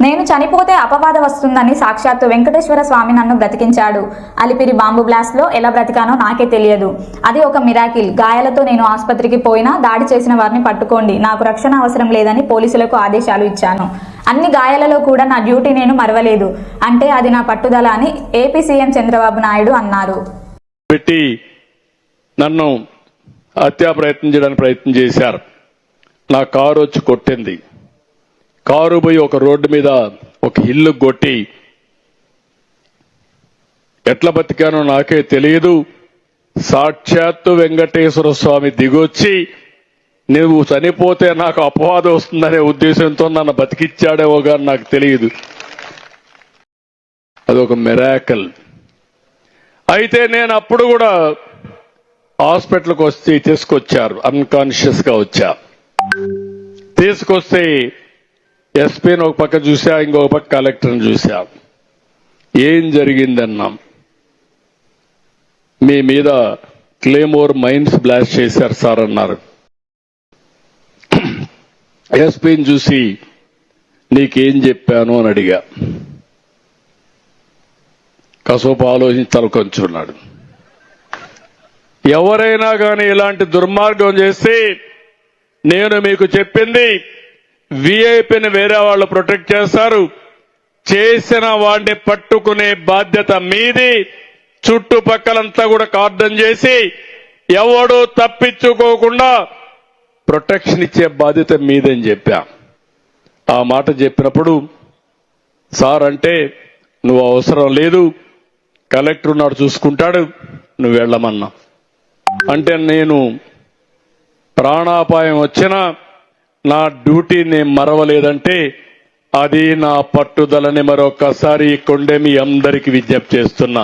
నేను చనిపోతే అపవాద వస్తుందని సాక్షాత్తు వెంకటేశ్వర స్వామి నన్ను బ్రతికించాడు. అలిపిరి బాంబు బ్లాస్ట్ లో ఎలా బ్రతికానో నాకే తెలియదు. అది ఒక మిరాకిల్. గాయాలతో నేను ఆసుపత్రికి పోయినా దాడి చేసిన వారిని పట్టుకోండి, నాకు రక్షణ అవసరం లేదని పోలీసులకు ఆదేశాలు ఇచ్చాను. అన్ని గాయాలలో కూడా నా డ్యూటీ నేను మరవలేదు అంటే అది నా పట్టుదల అని ఏపీ సీఎం చంద్రబాబు నాయుడు అన్నారు. నన్ను హత్యా ప్రయత్నం చేయడానికి ప్రయత్నం చేశారు. నా కారు వచ్చి కొట్టింది. కారు పోయి ఒక రోడ్డు మీద ఒక ఇల్లు కొట్టి ఎట్లా బతికానో నాకే తెలియదు. సాక్షాత్తు వెంకటేశ్వర స్వామి దిగొచ్చి నువ్వు చనిపోతే నాకు అపవాదం వస్తుందనే ఉద్దేశంతో నన్ను బతికిచ్చాడేమో కానీ నాకు తెలియదు. అదొక మిరాకల్. అయితే నేను అప్పుడు కూడా హాస్పిటల్కి వస్తే తీసుకొచ్చారు, అన్కాన్షియస్ గా వచ్చా. తీసుకొస్తే ఎస్పీని ఒక పక్క చూసా, ఇంకొక పక్క కలెక్టర్ని చూసా. ఏం జరిగిందన్నాం. మీ మీద క్లేమోర్ మైన్స్ బ్లాస్ట్ చేశారు సార్ అన్నారు. ఎస్పీని చూసి నీకేం చెప్పాను అని అడిగా. కాసేపు ఆలోచించి తలకొంచున్నాడు. ఎవరైనా కానీ ఇలాంటి దుర్మార్గం చేస్తే నేను మీకు చెప్పింది వీఐపీని వేరే వాళ్ళు ప్రొటెక్ట్ చేస్తారు, చేసిన వాడిని పట్టుకునే బాధ్యత మీది. చుట్టుపక్కలంతా కూడా కార్డన్ చేసి ఎవడూ తప్పించుకోకుండా ప్రొటెక్షన్ ఇచ్చే బాధ్యత మీదని చెప్పా. ఆ మాట చెప్పినప్పుడు సార్ అంటే నువ్వు అవసరం లేదు, కలెక్టర్ ఉన్నాడు చూసుకుంటాడు, నువ్వు వెళ్ళమన్నా. అంటే నేను ప్రాణాపాయం వచ్చినా నా డ్యూటీ నేను మరవలేదంటే అది నా పట్టుదలని మరొకసారి ఇక్కడే మీ అందరికీ విజ్ఞప్తి చేస్తున్నా.